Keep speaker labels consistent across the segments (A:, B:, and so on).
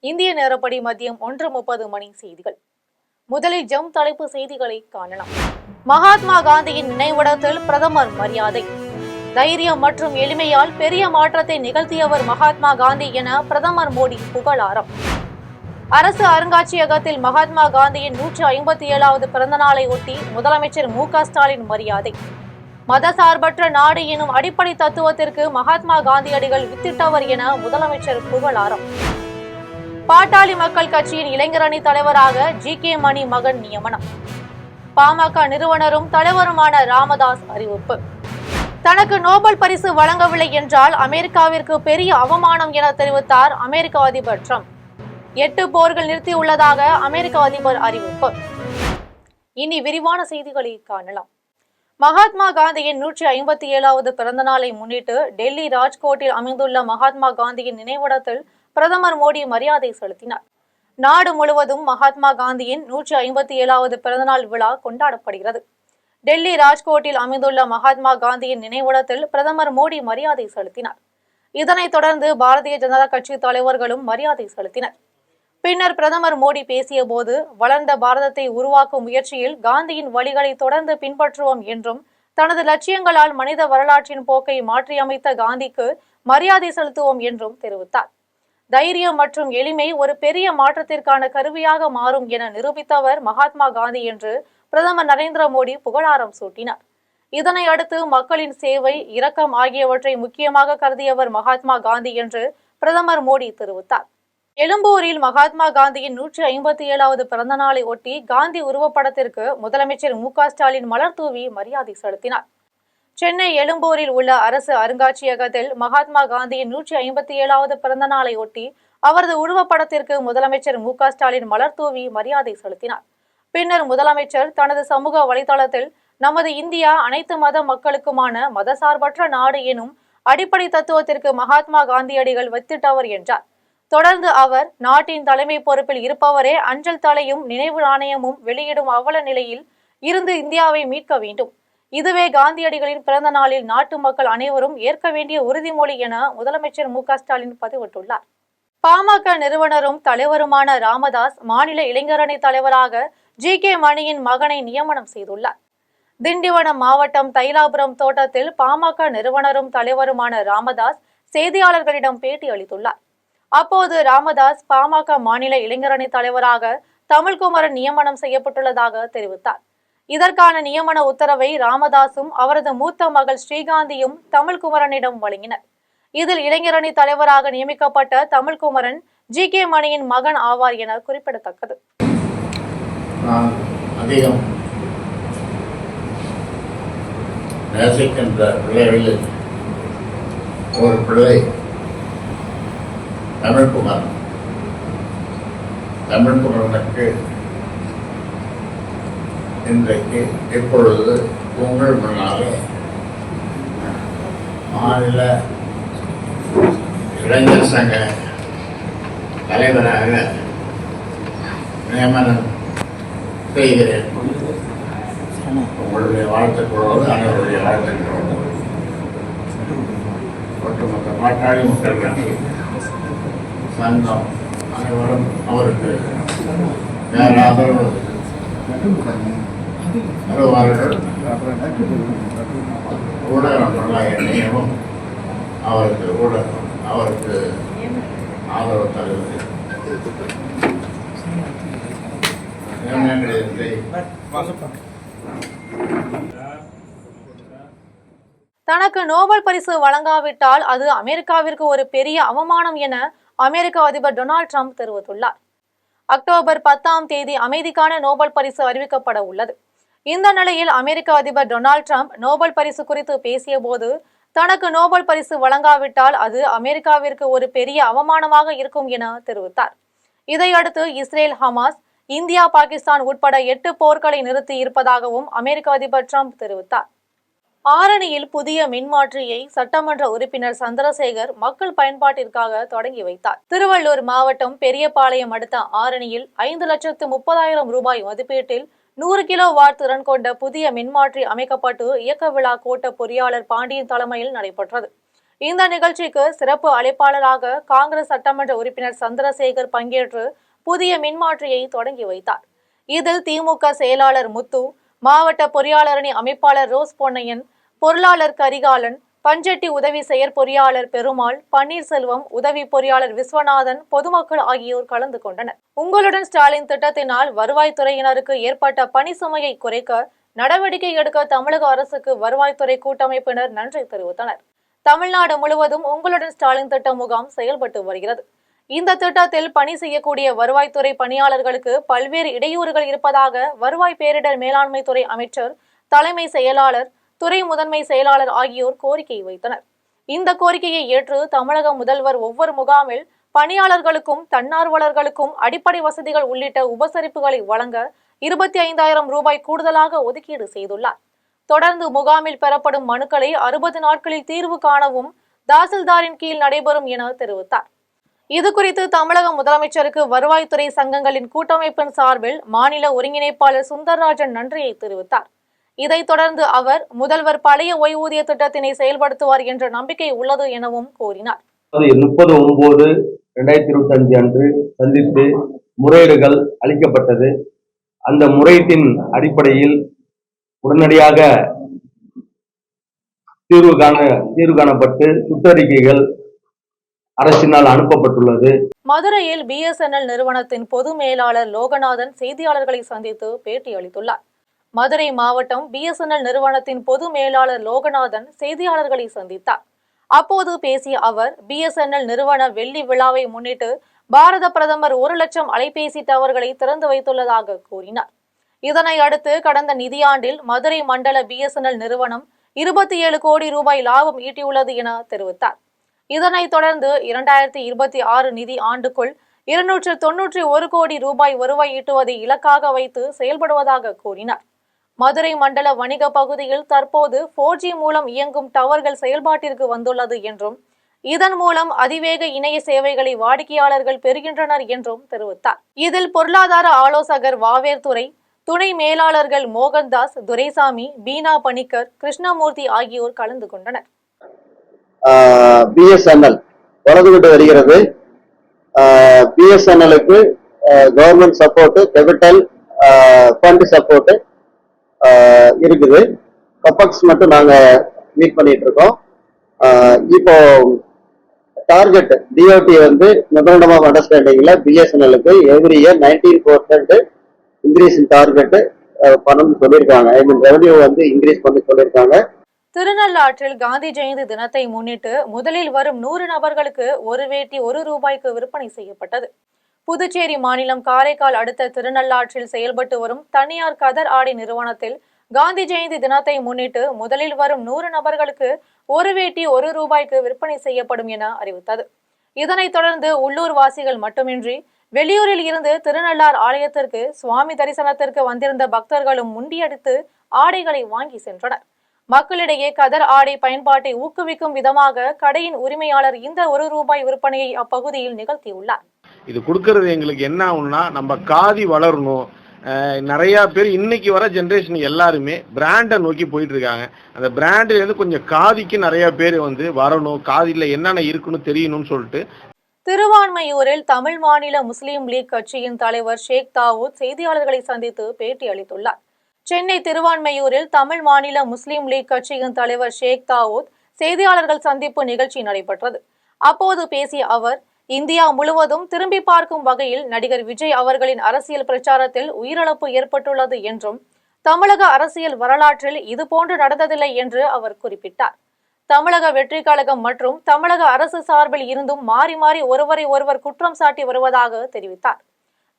A: இந்திய நேரப்படி மதியம் 1:30 மணி செய்திகள். முதலில் ஜம் தலைப்பு செய்திகளை காணலாம். மகாத்மா காந்தியின் நினைவிடத்தில் பிரதமர் மரியாதை. தைரியம் மற்றும் எளிமையால் பெரிய மாற்றத்தை நிகழ்த்தியவர் மகாத்மா காந்தி என பிரதமர் மோடி புகழாரம். அரசு அருங்காட்சியகத்தில் மகாத்மா காந்தியின் 157வது பிறந்த நாளை ஒட்டி முதலமைச்சர் மு.க.ஸ்டாலின் மரியாதை. மதசார்பற்ற நாடு எனும் அடிப்படை தத்துவத்திற்கு மகாத்மா காந்தியடிகள் வித்திட்டவர் என முதலமைச்சர் புகழாரம். பாட்டாளி மக்கள் கட்சியின் இளைஞரணி தலைவராக ஜி.கே. மணி மகன் நியமனம். பாமக நிறுவனரும் தலைவருமான ராமதாஸ் அறிவிப்பு. தனக்கு நோபல் பரிசு வழங்கவில்லை என்றால் அமெரிக்காவிற்கு பெரிய அவமானம் என தெரிவித்தார் அமெரிக்க அதிபர் டிரம்ப். 8 போர்கள் நிறுத்தியுள்ளதாக அமெரிக்க அதிபர் அறிவிப்பு. இனி விரிவான செய்திகளை காணலாம். மகாத்மா காந்தியின் 157வது பிறந்த நாளை முன்னிட்டு டெல்லி ராஜ்கோட்டில் அமைந்துள்ள மகாத்மா காந்தியின் நினைவிடத்தில் பிரதமர் மோடி மரியாதை செலுத்தினார். நாடு முழுவதும் மகாத்மா காந்தியின் 157வது பிறந்தநாள் விழா கொண்டாடப்படுகிறது. டெல்லி ராஜ்கோட்டில் அமைந்துள்ள மகாத்மா காந்தியின் நினைவிடத்தில் பிரதமர் மோடி மரியாதை செலுத்தினார். இதனைத் தொடர்ந்து பாரதிய ஜனதா கட்சி தலைவர்களும் மரியாதை செலுத்தினர். பின்னர் பிரதமர் மோடி பேசிய போது, வளர்ந்த பாரதத்தை உருவாக்கும் முயற்சியில் காந்தியின் வழிகளை தொடர்ந்து பின்பற்றுவோம் என்றும், தனது லட்சியங்களால் மனித வரலாற்றின் போக்கை மாற்றியமைத்த காந்திக்கு மரியாதை செலுத்துவோம் என்றும் தெரிவித்தார். தைரியம் மற்றும் எளிமை ஒரு பெரிய மாற்றத்திற்கான கருவியாக மாறும் என நிரூபித்தவர் மகாத்மா காந்தி என்று பிரதமர் நரேந்திர மோடி புகழாரம் சூட்டினார். இதனை அடுத்து மக்களின் சேவை, இரக்கம் ஆகியவற்றை முக்கியமாக கருதியவர் மகாத்மா காந்தி என்று பிரதமர் மோடி தெரிவித்தார். எழும்பூரில் மகாத்மா காந்தியின் 157வது பிறந்த நாளை ஒட்டி காந்தி உருவப்படத்திற்கு முதலமைச்சர் மு.க.ஸ்டாலின் மலர் தூவி மரியாதை செலுத்தினார். சென்னை எழும்பூரில் உள்ள அரசு அருங்காட்சியகத்தில் மகாத்மா காந்தியின் 157வது பிறந்த நாளை ஒட்டி அவரது உருவப்படத்திற்கு முதலமைச்சர் மு.க.ஸ்டாலின் மலர் தூவி மரியாதை செலுத்தினார். பின்னர் முதலமைச்சர் தனது சமூக வலைதளத்தில், நமது இந்தியா அனைத்து மத மக்களுக்குமான மதசார்பற்ற நாடு எனும் அடிப்படை தத்துவத்திற்கு மகாத்மா காந்தியடிகள் வித்திட்டவர் என்றார். தொடர்ந்து அவர், நாட்டின் தலைமை பொறுப்பில் இருப்பவரே அஞ்சல் தலையும் நினைவு நாணயமும் வெளியிடும் அவல நிலையில் இருந்து இந்தியாவை மீட்க வேண்டும். இதுவே காந்தியடிகளின் பிறந்த நாளில் நாட்டு மக்கள் அனைவரும் ஏற்க வேண்டிய உறுதிமொழி என முதலமைச்சர் மு.க.ஸ்டாலின் பதிவிட்டுள்ளார். பாமக நிறுவனரும் தலைவருமான ராமதாஸ் மாநில இளைஞரணி தலைவராக ஜி.கே. மணியின் மகனை நியமனம் செய்துள்ளார். திண்டிவனம் மாவட்டம் தைலாபுரம் தோட்டத்தில் பாமக நிறுவனரும் தலைவருமான ராமதாஸ் செய்தியாளர்களிடம் பேட்டி அளித்துள்ளார். அப்போது ராமதாஸ் பாமக மாநில இளைஞரணி தலைவராக தமிழ்குமரன் நியமனம் செய்யப்பட்டுள்ளதாக தெரிவித்தார். இதற்கான நியமன உத்தரவை ராமதாசும் அவரது மூத்த மகள் ஸ்ரீகாந்தியும் தமிழ்குமரனிடம் வழங்கினர். இதில் இளைஞரணி தலைவராக நியமிக்கப்பட்ட தமிழ்குமரன் ஜி.கே. மணியின் மகன் ஆவார் என குறிப்பிடத்தக்கது.
B: அதிகம் நேசிக்கின்ற பிள்ளைகளில் ஒரு பிள்ளை தமிழ்குமரன். தமிழ்குமரனுக்கு இன்றைக்கு இப்பொழுது உங்கள் முன்னாலே மாநில இளைஞர் சங்க தலைவராக நியமனம் செய்கிறேன். உங்களுடைய வாழ்த்துக்களோடு, அனைவருடைய வாழ்த்துக்களோடு ஒட்டுமொத்த பாட்டாளி மக்கள் கட்சி சங்கம் அனைவரும் அவருக்கு ஆதரவு வருவார்கள். ஊடகம் என்னையும் அவருக்கு ஆதரவு தருவது.
A: தனக்கு நோபல் பரிசு வழங்காவிட்டால் அது அமெரிக்காவிற்கு ஒரு பெரிய அவமானம் என அமெரிக்க அதிபர் டொனால்ட் ட்ரம்ப் தெரிவித்துள்ளார். அக்டோபர் 10ஆம் தேதி அமைதிக்கான நோபல் பரிசு அறிவிக்கப்பட உள்ளது. இந்த நிலையில் அமெரிக்க அதிபர் டொனால்ட் ட்ரம்ப் நோபல் பரிசு குறித்து பேசிய போது, தனக்கு நோபல் பரிசு வழங்காவிட்டால் அது அமெரிக்காவிற்கு ஒரு பெரிய அவமானமாக இருக்கும் என தெரிவித்தார். இதையடுத்து இஸ்ரேல், ஹமாஸ், இந்தியா, பாகிஸ்தான் உட்பட 8 போர்களை நிறுத்தி இருப்பதாகவும் அமெரிக்க அதிபர் ட்ரம்ப் தெரிவித்தார். ஆரணியில் புதிய மின்மாற்றியை சட்டமன்ற உறுப்பினர் சந்திரசேகர் மக்கள் பயன்பாட்டிற்காக தொடங்கி வைத்தார். திருவள்ளூர் மாவட்டம் பெரியபாளையம் அடுத்த ஆரணியில் 5,30,000 ரூபாய் மதிப்பீட்டில் 100 கிலோ வாட் திறன் கொண்ட புதிய மின்மாற்றி அமைக்கப்பட்டு இயக்க விழா கோட்ட பொறியாளர் பாண்டியன் தலைமையில் நடைபெற்றது. இந்த நிகழ்ச்சிக்கு சிறப்பு அழைப்பாளராக காங்கிரஸ் சட்டமன்ற உறுப்பினர் சந்திரசேகர் பங்கேற்று புதிய மின்மாற்றியை தொடங்கி வைத்தார். இதில் திமுக செயலாளர் முத்து, மாவட்ட பொறியாளரணி அமைப்பாளர் ரோஸ் பொன்னையன், பொருளாளர் கரிகாலன், பஞ்சட்டி உதவி செயற்பொறியாளர் பெருமாள், பன்னீர்செல்வம், உதவி பொறியாளர் விஸ்வநாதன், பொதுமக்கள் ஆகியோர் கலந்து கொண்டனர். உங்களுடன் ஸ்டாலின் திட்டத்தினால் வருவாய்த்துறையினருக்கு ஏற்பட்ட பணி சுமையை குறைக்க நடவடிக்கை எடுக்க தமிழக அரசுக்கு வருவாய்த்துறை கூட்டமைப்பினர் நன்றி தெரிவித்தனர். தமிழ்நாடு முழுவதும் உங்களுடன் ஸ்டாலின் திட்ட முகாம் செயல்பட்டு வருகிறது. இந்த திட்டத்தில் பணி செய்யக்கூடிய வருவாய்த்துறை பணியாளர்களுக்கு பல்வேறு இடையூறுகள் இருப்பதாக வருவாய் பேரிடர் மேலாண்மை துறை அமைச்சர், தலைமை செயலாளர், துறை முதன்மை செயலாளர் ஆகியோர் கோரிக்கை வைத்தனர். இந்த கோரிக்கையை ஏற்று தமிழக முதல்வர் ஒவ்வொரு முகாமில் பணியாளர்களுக்கும் தன்னார்வலர்களுக்கும் அடிப்படை வசதிகள் உள்ளிட்ட உபசரிப்புகளை வழங்க 25,000 ரூபாய் கூடுதலாக ஒதுக்கீடு செய்துள்ளார். தொடர்ந்து முகாமில் பெறப்படும் மனுக்களை 60 நாட்களில் தீர்வு காணவும் தாசில்தாரின் கீழ் நடைபெறும் என தெரிவித்தார். இதுகுறித்து தமிழக முதலமைச்சருக்கு வருவாய்த்துறை சங்கங்களின் கூட்டமைப்பின் சார்பில் மாநில ஒருங்கிணைப்பாளர் சுந்தரராஜன் நன்றியை தெரிவித்தார். இதைத் தொடர்ந்து அவர் முதல்வர் பழைய ஓய்வூதிய திட்டத்தினை செயல்படுத்துவார் என்ற நம்பிக்கை உள்ளது எனவும் கூறினார்.
C: 30/9/2025 அன்று சந்தித்து முறையீடுகள் அளிக்கப்பட்டது. அந்த முறையீட்டின் அடிப்படையில் உடனடியாக தீர்வு காணப்பட்டு சுற்றறிக்கைகள் அரசினால் அனுப்பப்பட்டுள்ளது.
A: மதுரையில் BSNL நிறுவனத்தின் பொது மேலாளர் லோகநாதன் செய்தியாளர்களை சந்தித்து பேட்டி அளித்துள்ளார். மதுரை மாவட்டம் BSNL நிறுவனத்தின் பொது மேலாளர் லோகநாதன் செய்தியாளர்களை சந்தித்தார். அப்போது பேசிய அவர், BSNL நிறுவன வெள்ளி விழாவை முன்னிட்டு பாரத பிரதமர் 1 லட்சம் அலைபேசி டவர்களை திறந்து வைத்துள்ளதாக கூறினார். இதனை அடுத்து கடந்த நிதியாண்டில் மதுரை மண்டல BSNL நிறுவனம் 27 கோடி ரூபாய் லாபம் ஈட்டியுள்ளது என தெரிவித்தார். இதனைத் தொடர்ந்து 2026 நிதி ஆண்டுக்குள் 291 கோடி ரூபாய் வருவாய் ஈட்டுவதை இலக்காக வைத்து செயல்படுவதாக கூறினார். மதுரை மண்டல வணிக பகுதியில் தற்போது 4G மூலம் இயங்கும் டவர்கள் செயல்பாட்டிற்கு வந்துள்ளது என்றும் இதன் மூலம் அதிவேக இணைய சேவைகளை வாடிக்கையாளர்கள் பெறுகின்றனர் என்றும் தெரிவித்தார். இதில் பொருளாதார ஆலோசகர் வாவேர்துரை, துணை மேலாளர்கள் மோகன்தாஸ், துரைசாமி, பீனா பணிக்கர், கிருஷ்ணமூர்த்தி ஆகியோர் கலந்து கொண்டனர்.
D: BSNL வளர்ந்துகிட்டு வருகிறது. BSNLக்கு government support, capital fund support இருக்குது. கப்பக்ஸ் மட்டும் நாங்க மீட் பண்ணிட்டு இருக்கோம். இப்போ டார்கெட் DOT வந்து மெமரண்டம் ஆஃப் அண்டர்ஸ்டாண்டிங்ல BSNLக்கு every year 19% increase in target பண்ணணும்னு சொல்லியிருக்காங்க. ஐ மீன் ரெவன்யூ வந்து இன்க்ரீஸ் பண்ணி சொல்லியிருக்காங்க.
A: திருநள்ளாற்றில் காந்தி ஜெயந்தி தினத்தை முன்னிட்டு முதலில் வரும் 100 நபர்களுக்கு ஒரு வேட்டி ₹1 விற்பனை செய்யப்பட்டது. புதுச்சேரி மாநிலம் காரைக்கால் அடுத்த திருநள்ளாற்றில் செயல்பட்டு வரும் தனியார் கதர் ஆடை நிறுவனத்தில் காந்தி ஜெயந்தி தினத்தை முன்னிட்டு முதலில் வரும் 100 நபர்களுக்கு ஒரு வேட்டி ₹1 விற்பனை செய்யப்படும் என அறிவித்தது. இதனைத் தொடர்ந்து உள்ளூர் வாசிகள் மட்டுமின்றி வெளியூரில் இருந்து திருநள்ளார் ஆலயத்திற்கு சுவாமி தரிசனத்திற்கு வந்திருந்த பக்தர்களும் முண்டியடித்து ஆடைகளை வாங்கி சென்றனர். மக்களிடையே கதர் ஆடை பயன்பாட்டை ஊக்குவிக்கும் விதமாக கடையின் உரிமையாளர் இந்த ₹1 விற்பனையை அப்பகுதியில் நிகழ்த்தியுள்ளார்.
E: இது கொடுக்கறது எங்களுக்கு என்ன ஆகும்னா, நம்ம காதி வளரணும். நிறைய பேர் இன்னைக்கு வர ஜென்ரேஷன் எல்லாருமே பிராண்டை நோக்கி போயிட்டு இருக்காங்க. அந்த பிராண்ட்ல இருந்து கொஞ்சம் காதிக்கு நிறைய பேர் வந்து வரணும், காதில என்னென்ன இருக்குன்னு தெரியணும்னு சொல்லிட்டு.
A: திருவான்மையூரில் தமிழ் மாநில முஸ்லீம் லீக் கட்சியின் தலைவர் ஷேக் தாவூத் செய்தியாளர்களை சந்தித்து பேட்டி அளித்துள்ளார். சென்னை திருவான்மையூரில் தமிழ் மாநில முஸ்லீம் லீக் கட்சியின் தலைவர் ஷேக் தாவூத் செய்தியாளர்கள் சந்திப்பு நிகழ்ச்சி நடைபெற்றது. அப்போது பேசிய அவர், இந்தியா முழுவதும் திரும்பி பார்க்கும் வகையில் நடிகர் விஜய் அவர்களின் அரசியல் பிரச்சாரத்தில் உயிரிழப்பு ஏற்பட்டுள்ளது என்றும் தமிழக அரசியல் வரலாற்றில் இதுபோன்று நடந்ததில்லை என்று அவர் குறிப்பிட்டார். தமிழக வெற்றி கழகம் மற்றும் தமிழக அரசு சார்பில் இருந்தும் மாறி மாறி ஒருவரை ஒருவர் குற்றம் சாட்டி வருவதாக தெரிவித்தார்.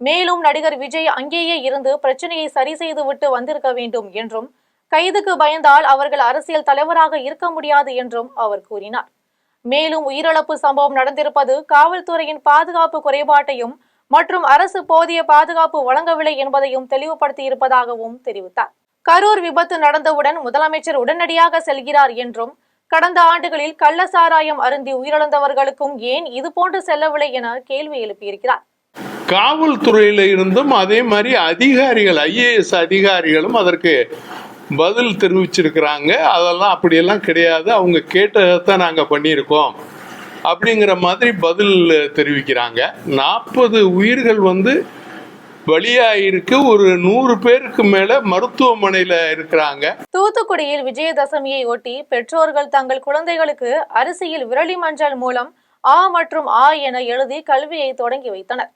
A: மேலும் நடிகர் விஜய் அங்கேயே இருந்து பிரச்சனையை சரி செய்து விட்டு வந்திருக்க வேண்டும் என்றும் கைதுக்கு பயந்தால் அவர்கள் அரசியல் தலைவராக இருக்க முடியாது என்றும் அவர் கூறினார். மேலும் உயிரிழப்பு சம்பவம் நடந்திருப்பது காவல்துறையின் பாதுகாப்பு குறைபாட்டையும் மற்றும் அரசு போதிய பாதுகாப்பு வழங்கவில்லை என்பதையும் தெளிவுபடுத்தி இருப்பதாகவும் தெரிவித்தார். கரூர் விபத்து நடந்தவுடன் முதலமைச்சர் உடனடியாக செல்கிறார் என்றும் கடந்த ஆண்டுகளில் கள்ள சாராயம் அருந்தி உயிரிழந்தவர்களுக்கும் ஏன் இதுபோன்று செல்லவில்லை என கேள்வி எழுப்பியிருக்கிறார்.
F: காவல்துறையில இருந்தும் அதே மாதிரி அதிகாரிகள், IAS அதிகாரிகளும் அதற்கு பதில் தெரிவிச்சிருக்கிறாங்க. அதெல்லாம் அப்படியெல்லாம் கிடையாது, அவங்க கேட்டதான் நாங்கள் பண்ணியிருக்கோம் அப்படிங்கிற மாதிரி பதில் தெரிவிக்கிறாங்க. 40 உயிர்கள் பலியாயிருக்கு. ஒரு 100 பேருக்கு மேல மருத்துவமனையில இருக்கிறாங்க.
A: தூத்துக்குடியில் விஜயதசமியை ஒட்டி பெற்றோர்கள் தங்கள் குழந்தைகளுக்கு அரிசியில் விரலி மஞ்சள் மூலம் ஆ மற்றும் ஆ என எழுதி கல்வியை தொடங்கி வைத்தனர்.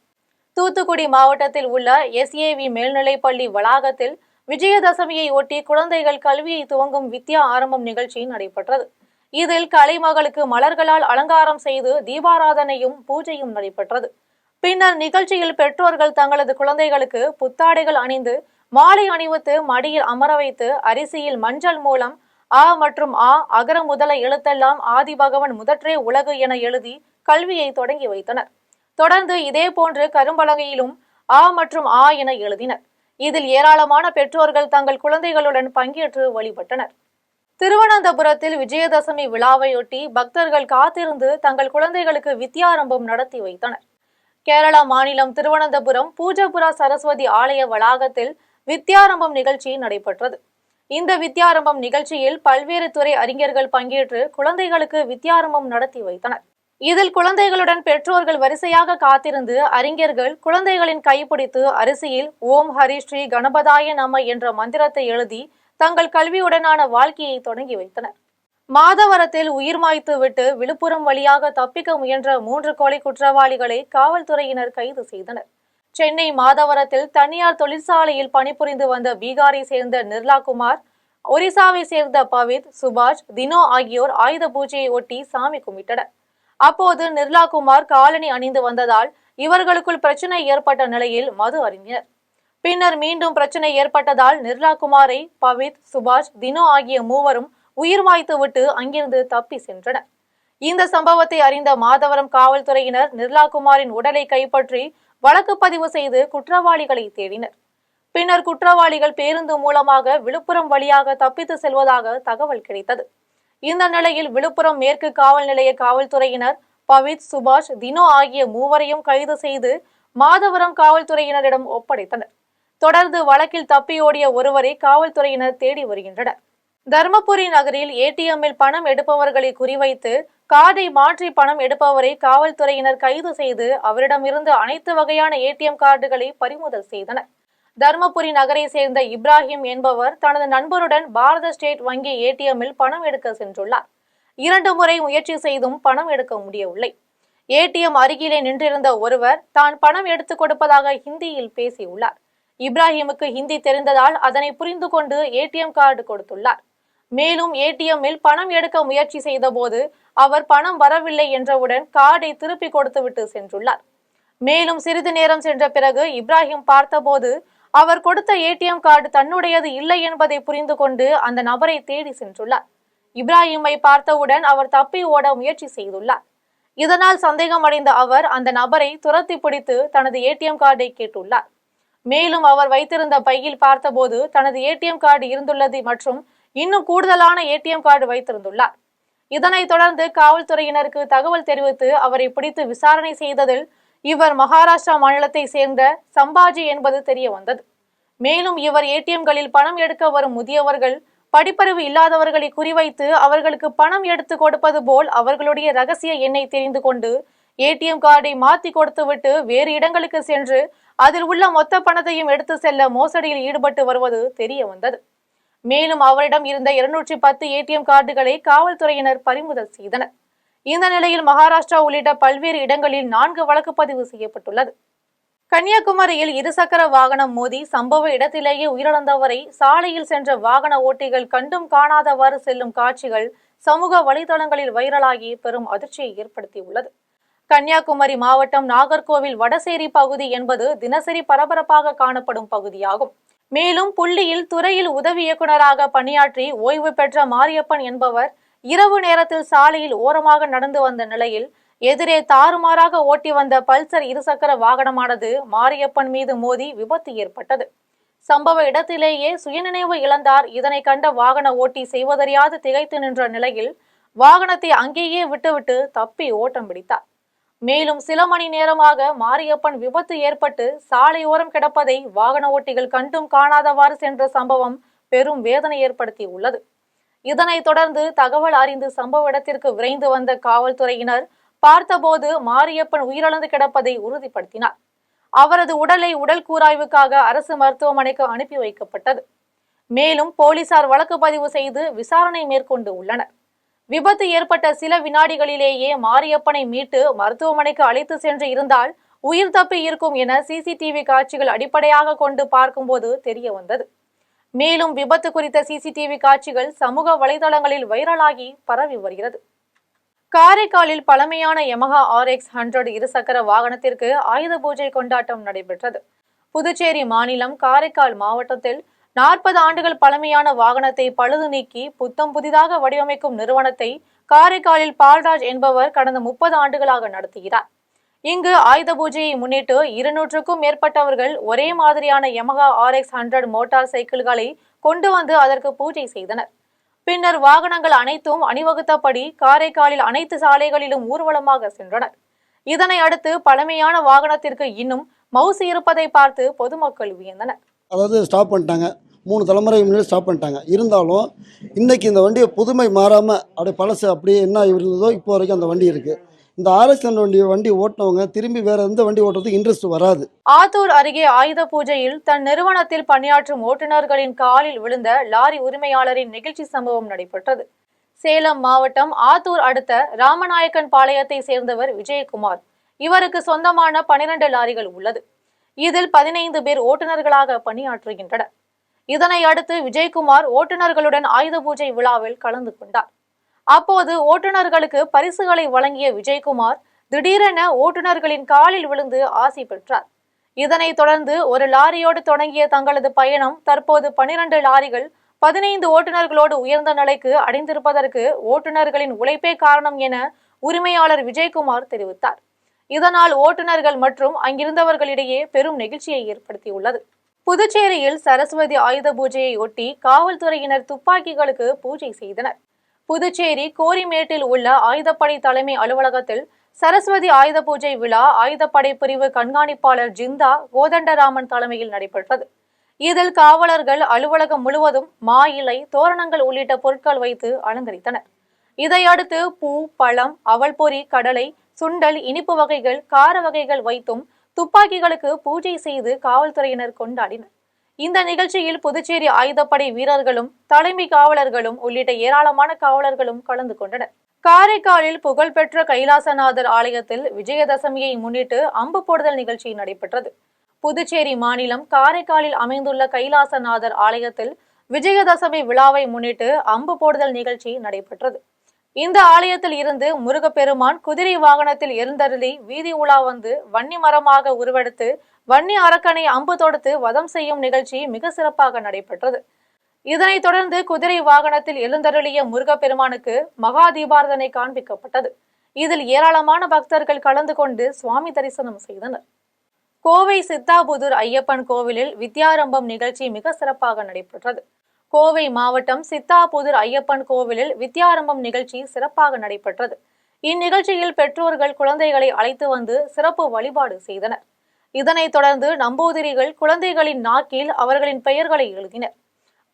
A: தூத்துக்குடி மாவட்டத்தில் உள்ள SAV மேல்நிலைப்பள்ளி வளாகத்தில் விஜயதசமியை ஒட்டி குழந்தைகள் கல்வியை துவங்கும் வித்யா ஆரம்பம் நிகழ்ச்சி நடைபெற்றது. இதில் கலைமகளுக்கு மலர்களால் அலங்காரம் செய்து தீபாராதனையும் பூஜையும் நடைபெற்றது. பின்னர் நிகழ்ச்சியில் பெற்றோர்கள் தங்களது குழந்தைகளுக்கு புத்தாடைகள் அணிந்து மாலை அணிவித்து மடியில் அமர வைத்து அரிசியில் மஞ்சள் மூலம் ஆ மற்றும் ஆ அகர முதல எழுத்தெல்லாம் ஆதிபகவன் முதற்றே உலகு என எழுதி கல்வியை தொடங்கி வைத்தனர். தொடர்ந்து இதேபோன்று கரும்பலகையிலும் ஆ மற்றும் ஆ என எழுதினர். இதில் ஏராளமான பெற்றோர்கள் தங்கள் குழந்தைகளுடன் பங்கேற்று வழிபட்டனர். திருவனந்தபுரத்தில் விஜயதசமி விழாவையொட்டி பக்தர்கள் காத்திருந்து தங்கள் குழந்தைகளுக்கு வித்யாரம்பம் நடத்தி வைத்தனர். கேரளா மாநிலம் திருவனந்தபுரம் பூஜபுரா சரஸ்வதி ஆலய வளாகத்தில் வித்யாரம்பம் நிகழ்ச்சி நடைபெற்றது. இந்த வித்யாரம்பம் நிகழ்ச்சியில் பல்வேறு துறை அறிஞர்கள் பங்கேற்று குழந்தைகளுக்கு வித்யாரம்பம் நடத்தி வைத்தனர். இதில் குழந்தைகளுடன் பெற்றோர்கள் வரிசையாக காத்திருந்து அறிஞர்கள் குழந்தைகளின் கைப்பிடித்து அரிசியில் ஓம் ஹரி ஸ்ரீ கணபதாய நம என்ற மந்திரத்தை எழுதி தங்கள் கல்வியுடனான வாழ்க்கையை தொடங்கி வைத்தனர். மாதவரத்தில் உயிர் மாய்த்து விட்டு விழுப்புரம் வழியாக தப்பிக்க முயன்ற 3 கொலை குற்றவாளிகளை காவல்துறையினர் கைது செய்தனர். சென்னை மாதவரத்தில் தனியார் தொழிற்சாலையில் பணிபுரிந்து வந்த பீகாரை சேர்ந்த நிர்லாகுமார், ஒரிசாவை சேர்ந்த பவித், சுபாஷ், தினோ ஆகியோர் ஆயுத பூஜையை ஒட்டி சாமி கும்பிட்டனர். அப்போது நிர்லாகுமார் காலணி அணிந்து வந்ததால் இவர்களுக்குள் பிரச்சனை ஏற்பட்ட நிலையில் மது அருந்தினர். பின்னர் மீண்டும் பிரச்சனை ஏற்பட்டதால் நிர்லாகுமாரை பவித், சுபாஷ், தினோ ஆகிய மூவரும் உயிர் மாய்த்து விட்டு அங்கிருந்து தப்பி சென்றனர். இந்த சம்பவத்தை அறிந்த மாதவரம் காவல்துறையினர் நிர்லாகுமாரின் உடலை கைப்பற்றி வழக்கு பதிவு செய்து குற்றவாளிகளை தேடினர். பின்னர் குற்றவாளிகள் பேருந்து மூலமாக விழுப்புரம் வழியாக தப்பித்து செல்வதாக தகவல் கிடைத்தது. இந்த நிலையில் விழுப்புரம் மேற்கு காவல் நிலைய காவல்துறையினர் பவித், சுபாஷ், தினோ ஆகிய மூவரையும் கைது செய்து மாதவரம் காவல்துறையினரிடம் ஒப்படைத்தனர். தொடர்ந்து வழக்கில் தப்பியோடிய ஒருவரை காவல்துறையினர் தேடி வருகின்றனர். தர்மபுரி நகரில் ATMில் பணம் எடுப்பவர்களை குறிவைத்து கார்டை மாற்றி பணம் எடுப்பவரை காவல்துறையினர் கைது செய்து அவரிடமிருந்து அனைத்து வகையான ATM கார்டுகளை பறிமுதல் செய்தனர். தர்மபுரி நகரை சேர்ந்த இப்ராஹிம் என்பவர் தனது நண்பருடன் பாரத ஸ்டேட் வங்கி ATMில் பணம் எடுக்க சென்றுள்ளார். 2 முறை முயற்சி செய்தும் பணம் எடுக்க முடியவில்லை. ATM அருகிலே நின்றிருந்த ஒருவர் தான் பணம் எடுத்துக் கொடுப்பதாக ஹிந்தியில் பேசியுள்ளார். இப்ராஹிமுக்கு ஹிந்தி தெரிந்ததால் அதனை புரிந்து கொண்டு ATM கார்டு கொடுத்துள்ளார். மேலும் ATMில் பணம் எடுக்க முயற்சி செய்த போது அவர் பணம் வரவில்லை என்றவுடன் கார்டை திருப்பி கொடுத்துவிட்டு சென்றுள்ளார். மேலும் சிறிது நேரம் சென்ற பிறகு இப்ராஹிம் பார்த்தபோது அவர் கொடுத்த ATM கார்டு தன்னுடையது இல்லை என்பதை புரிந்து கொண்டு அந்த நபரை தேடி சென்றுள்ளார். இப்ராஹிமை பார்த்தவுடன் அவர் தப்பி ஓட முயற்சி செய்துள்ளார். இதனால் சந்தேகமடைந்த அவர் அந்த நபரை துரத்தி பிடித்து தனது ATM கார்டை கேட்டுள்ளார். மேலும் அவர் வைத்திருந்த பையில் பார்த்தபோது தனது ATM கார்டு இருந்துள்ளது மற்றும் இன்னும் கூடுதலான ATM கார்டு வைத்திருந்துள்ளார். இதனைத் தொடர்ந்து காவல்துறையினருக்கு தகவல் தெரிவித்து அவரை பிடித்து விசாரணை செய்ததில் இவர் மகாராஷ்டிரா மாநிலத்தை சேர்ந்த சம்பாஜி என்பது தெரிய வந்தது. மேலும் இவர் ATMகளில் பணம் எடுக்க வரும் முதியவர்கள், படிப்பறிவு இல்லாதவர்களை குறிவைத்து அவர்களுக்கு பணம் எடுத்து கொடுப்பது போல் அவர்களுடைய ரகசிய எண்ணை தெரிந்து கொண்டு ATM கார்டை மாற்றி கொடுத்துவிட்டு வேறு இடங்களுக்கு சென்று அதில் உள்ள மொத்த பணத்தையும் எடுத்து செல்ல மோசடியில் ஈடுபட்டு வருவது தெரிய வந்தது. மேலும் அவரிடம் இருந்த 210 ATM கார்டுகளை காவல்துறையினர் பறிமுதல் செய்தனர். இந்த நிலையில் மகாராஷ்டிரா உள்ளிட்ட பல்வேறு இடங்களில் 4 வழக்கு பதிவு செய்யப்பட்டுள்ளது. கன்னியாகுமரியில் இருசக்கர வாகனம் மோதி சம்பவ இடத்திலேயே உயிரிழந்தவரை சாலையில் சென்ற வாகன ஓட்டிகள் கண்டும் காணாதவாறு செல்லும் காட்சிகள் சமூக வலைதளங்களில் வைரலாகி பெரும் அதிர்ச்சியை ஏற்படுத்தியுள்ளது. கன்னியாகுமரி மாவட்டம் நாகர்கோவில் வடசேரி பகுதி என்பது தினசரி பரபரப்பாக காணப்படும் பகுதியாகும். மேலும் புள்ளியில் துறையில் உதவி இயக்குநராக பணியாற்றி ஓய்வு பெற்ற மாரியப்பன் என்பவர் இரவு நேரத்தில் சாலையில் ஓரமாக நடந்து வந்த நிலையில் எதிரே தாறுமாறாக ஓட்டி வந்த பல்சர் இருசக்கர வாகனமானது மாரியப்பன் மீது மோதி விபத்து ஏற்பட்டது. சம்பவ இடத்திலேயே சுயநினைவு இழந்தார். இதனை கண்ட வாகன ஓட்டி செய்வதறியாது திகைத்து நின்ற நிலையில் வாகனத்தை அங்கேயே விட்டுவிட்டு தப்பி ஓட்டம் பிடித்தார். மேலும் சில மணி நேரமாக மாரியப்பன் விபத்து ஏற்பட்டு சாலையோரம் கிடப்பதை வாகன ஓட்டிகள் கண்டும் காணாதவாறு சென்ற சம்பவம் பெரும் வேதனை ஏற்படுத்தி உள்ளது. இதனைத் தொடர்ந்து தகவல் அறிந்து சம்பவ இடத்திற்கு விரைந்து வந்த காவல்துறையினர் பார்த்தபோது மாரியப்பன் உயிரிழந்து கிடப்பதை உறுதிப்படுத்தினார். அவரது உடலை உடல் கூராய்வுக்காக அரசு மருத்துவமனைக்கு அனுப்பி வைக்கப்பட்டது. மேலும் போலீசார் வழக்கு பதிவு செய்து விசாரணை மேற்கொண்டு உள்ளனர். விபத்து ஏற்பட்ட சில வினாடிகளிலேயே மாரியப்பனை மீட்டு மருத்துவமனைக்கு அழைத்து சென்று இருந்தால் உயிர் தப்பி இருக்கும் என சிசிடிவி காட்சிகள் அடிப்படையாக கொண்டு பார்க்கும்போது தெரிய வந்தது. மேலும் விபத்து குறித்த சிசிடிவி காட்சிகள் சமூக வலைதளங்களில் வைரலாகி பரவி வருகிறது. காரைக்காலில் பழமையான யமஹா RX 100 இருசக்கர வாகனத்திற்கு ஆயுத பூஜை கொண்டாட்டம் நடைபெற்றது. புதுச்சேரி மாநிலம் காரைக்கால் மாவட்டத்தில் 40 ஆண்டுகள் பழமையான வாகனத்தை பழுது நீக்கி புத்தம் புதிதாக வடிவமைக்கும் நிறுவனத்தை காரைக்காலில் பால்ராஜ் என்பவர் கடந்த 30 ஆண்டுகளாக நடத்துகிறார். இங்கு ஆயுத பூஜையை முன்னிட்டு 200க்கும் மேற்பட்டவர்கள் ஒரே மாதிரியான யமஹா RX 100 மோட்டார் சைக்கிள்களை கொண்டு வந்து அதற்கு பூஜை செய்தனர். பின்னர் வாகனங்கள் அனைத்தும் அணிவகுத்தபடி காரைக்காலில் அனைத்து சாலைகளிலும் ஊர்வலமாக சென்றனர். இதனை அடுத்து பழமையான வாகனத்திற்கு இன்னும் மவுசு இருப்பதை பார்த்து பொதுமக்கள் வியந்தனர்.
G: அதாவது ஸ்டாப் பண்ணிட்டாங்க, 3 தலைமுறை முன்னாடி ஸ்டாப் பண்ணிட்டாங்க. இருந்தாலும் இன்னைக்கு இந்த வண்டியை புதுமை மாறாமல் அப்படியே பழசு அப்படியே என்ன இருந்ததோ இப்போ வரைக்கும் அந்த வண்டி இருக்குது. இந்த RX 100 வண்டி ஓட்டினவங்க திரும்பி வேற எந்த வண்டி ஓட்டுறதுக்கு இன்ட்ரெஸ்ட் வராது.
A: ஆத்தூர் அருகே ஆயுத பூஜையில் தன் நிறுவனத்தில் பணியாற்றும் ஓட்டுநர்களின் காலில் விழுந்த லாரி உரிமையாளரின் நெகிழ்ச்சி சம்பவம் நடைபெற்றது. சேலம் மாவட்டம் ஆத்தூர் அடுத்த ராமநாயக்கன் பாளையத்தை சேர்ந்தவர் விஜயகுமார். இவருக்கு சொந்தமான 12 லாரிகள் உள்ளது. இதில் 15 பேர் ஓட்டுநர்களாக பணியாற்றுகின்றனர். இதனை அடுத்து விஜயகுமார் ஓட்டுநர்களுடன் ஆயுத பூஜை விழாவில் கலந்து கொண்டார். அப்போது ஓட்டுநர்களுக்கு பரிசுகளை வழங்கிய விஜயகுமார் திடீரென ஓட்டுநர்களின் காலில் விழுந்து ஆசி பெற்றார். இதனைத் தொடர்ந்து ஒரு லாரியோடு தொடங்கிய தங்களது பயணம் தற்போது 12 லாரிகள் 15 ஓட்டுநர்களோடு உயர்ந்த நிலைக்கு அடைந்திருப்பதற்கு ஓட்டுநர்களின் உழைப்பே காரணம் என உரிமையாளர் விஜயகுமார் தெரிவித்தார். இதனால் ஓட்டுநர்கள் மற்றும் அங்கிருந்தவர்களிடையே பெரும் நெகிழ்ச்சியை ஏற்படுத்தியுள்ளது. புதுச்சேரியில் சரஸ்வதி ஆயுத பூஜையை ஒட்டி காவல்துறையினர் துப்பாக்கிகளுக்கு பூஜை செய்தனர். புதுச்சேரி கோரிமேட்டில் உள்ள ஆயுதப்படை தலைமை அலுவலகத்தில் சரஸ்வதி ஆயுத பூஜை விழா ஆயுதப்படை பிரிவு கண்காணிப்பாளர் ஜிந்தா கோதண்டராமன் தலைமையில் நடைபெற்றது. இதில் காவலர்கள் அலுவலகம் முழுவதும் மா இலை, தோரணங்கள் உள்ளிட்ட பொருட்கள் வைத்து அலங்கரித்தனர். இதையடுத்து பூ, பழம், அவல் பொரி, கடலை, சுண்டல், இனிப்பு வகைகள், கார வகைகள் வைத்தும் துப்பாக்கிகளுக்கு பூஜை செய்து காவல்துறையினர் கொண்டாடினர். இந்த நிகழ்ச்சியில் புதுச்சேரி ஆயுதப்படை வீரர்களும் தலைமை காவலர்களும் உள்ளிட்ட ஏராளமான காவலர்களும் கலந்து கொண்டனர். காரைக்காலில் புகழ்பெற்ற கைலாசநாதர் ஆலயத்தில் விஜயதசமியை முன்னிட்டு அம்பு போடுதல் நிகழ்ச்சி நடைபெற்றது. புதுச்சேரி மாநிலம் காரைக்காலில் அமைந்துள்ள கைலாசநாதர் ஆலயத்தில் விஜயதசமி விழாவை முன்னிட்டு அம்பு போடுதல் நிகழ்ச்சி நடைபெற்றது. இந்த ஆலயத்தில் இருந்து முருகப்பெருமான் குதிரை வாகனத்தில் எழுந்தருளி வீதி உலா வந்து வன்னி மரமாக உருவெடுத்து வன்னி அரக்கனை அம்பு தொடுத்து வதம் செய்யும் நிகழ்ச்சி மிக சிறப்பாக நடைபெற்றது. இதனைத் தொடர்ந்து குதிரை வாகனத்தில் எழுந்தருளிய முருகப்பெருமானுக்கு மகா தீபாரதனை காண்பிக்கப்பட்டது. இதில் ஏராளமான பக்தர்கள் கலந்து கொண்டு சுவாமி தரிசனம் செய்தனர். கோவை சித்தாபுதூர் ஐயப்பன் கோவிலில் வித்யாரம்பம் நிகழ்ச்சி மிக சிறப்பாக நடைபெற்றது. கோவை மாவட்டம் சித்தாபுதூர் ஐயப்பன் கோவிலில் வித்யாரம்பம் நிகழ்ச்சி சிறப்பாக நடைபெற்றது. இந்நிகழ்ச்சியில் பெற்றோர்கள் குழந்தைகளை அழைத்து வந்து சிறப்பு வழிபாடு செய்தனர். இதனைத் தொடர்ந்து நம்பூதிரிகள் குழந்தைகளின் நாக்கில் அவர்களின் பெயர்களை எழுதினர்.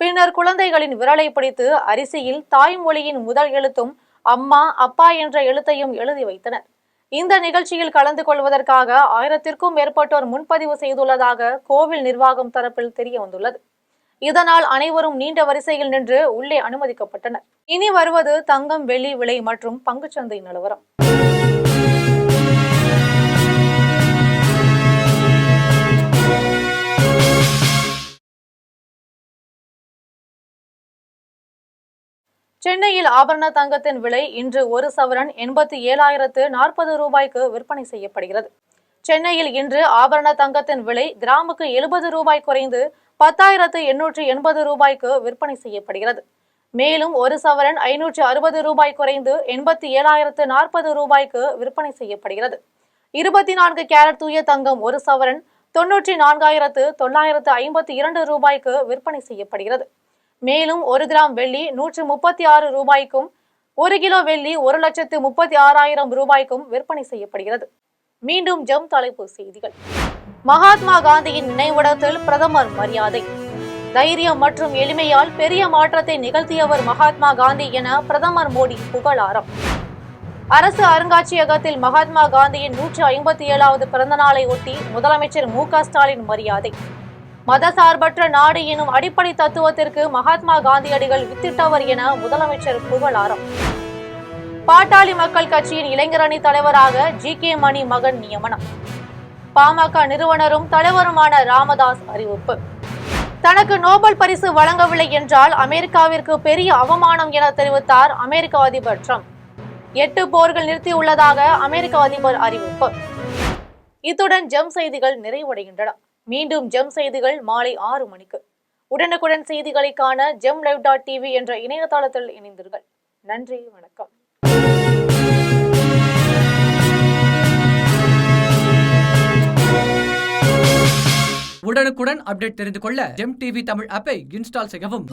A: பின்னர் குழந்தைகளின் விரலை பிடித்து அரிசியில் தாய்மொழியின் முதல் எழுத்தும் அம்மா, அப்பா என்ற எழுத்தையும் எழுதி வைத்தனர். இந்த நிகழ்ச்சியில் கலந்து கொள்வதற்காக 1000க்கும் மேற்பட்டோர் முன்பதிவு செய்துள்ளதாக கோவில் நிர்வாகம் தரப்பில் தெரிய வந்துள்ளது. இதனால் அனைவரும் நீண்ட வரிசையில் நின்று உள்ளே அனுமதிக்கப்பட்டனர். இனி வருவது தங்கம், வெள்ளி விலை மற்றும் பங்குச்சந்தை நிலவரம். சென்னையில் ஆபரண தங்கத்தின் விலை இன்று 1 சவரன் 87,040 ரூபாய்க்கு விற்பனை செய்யப்படுகிறது. சென்னையில் இன்று ஆபரண தங்கத்தின் விலை கிராமுக்கு 70 ரூபாய் குறைந்து 10,880 ரூபாய்க்கு விற்பனை செய்யப்படுகிறது. மேலும் 1 சவரன் 560 ரூபாய் குறைந்து 87,040 ரூபாய்க்கு விற்பனை செய்யப்படுகிறது. 24 கேரட் தூய தங்கம் 1 சவரன் 94,952 ரூபாய்க்கு விற்பனை செய்யப்படுகிறது. மேலும் 1 கிராம் வெள்ளி 136 ரூபாய்க்கும் 1 கிலோ வெள்ளி 1,36,000 ரூபாய்க்கும் விற்பனை செய்யப்படுகிறது. மீண்டும் ஜம் தலைப்பு செய்திகள். மகாத்மா காந்தியின் நினைவிடத்தில் பிரதமர் மரியாதை. தைரியம் மற்றும் எளிமையால் பெரிய மாற்றத்தை நிகழ்த்தியவர் மகாத்மா காந்தி என பிரதமர் மோடி புகழாரம். அரசு அருங்காட்சியகத்தில் மகாத்மா காந்தியின் 157வது பிறந்த நாளை ஒட்டி முதலமைச்சர் மு.க.ஸ்டாலின் மரியாதை. மதசார்பற்ற நாடு எனும் அடிப்படை தத்துவத்திற்கு மகாத்மா காந்தியடிகள் வித்திட்டவர் என முதலமைச்சர் புகழாரம். பாட்டாளி மக்கள் கட்சியின் இளைஞரணி தலைவராக ஜி.கே. மணி மகன் நியமனம். பாமக நிறுவனரும் தலைவருமான ராமதாஸ் அறிவிப்பு. தனக்கு நோபல் பரிசு வழங்கவில்லை என்றால் அமெரிக்காவிற்கு பெரிய அவமானம் என தெரிவித்தார் அமெரிக்க அதிபர் ட்ரம்ப். 8 போர்கள் நிறுத்தியுள்ளதாக அமெரிக்க அதிபர் அறிவிப்பு. இத்துடன் ஜெம் செய்திகள் நிறைவடைகின்றன. மீண்டும் ஜெம் செய்திகள் மாலை 6 மணிக்கு. உடனுக்குடன் செய்திகளை காண gemlive.tv என்ற இணையதளத்தில் இணைந்தீர்கள். நன்றி, வணக்கம்.
H: உடனுக்குடன் அப்டேட் தெரிந்து கொள்ள ஜெம் டிவி தமிழ் ஆப்பை இன்ஸ்டால் செய்யவும்.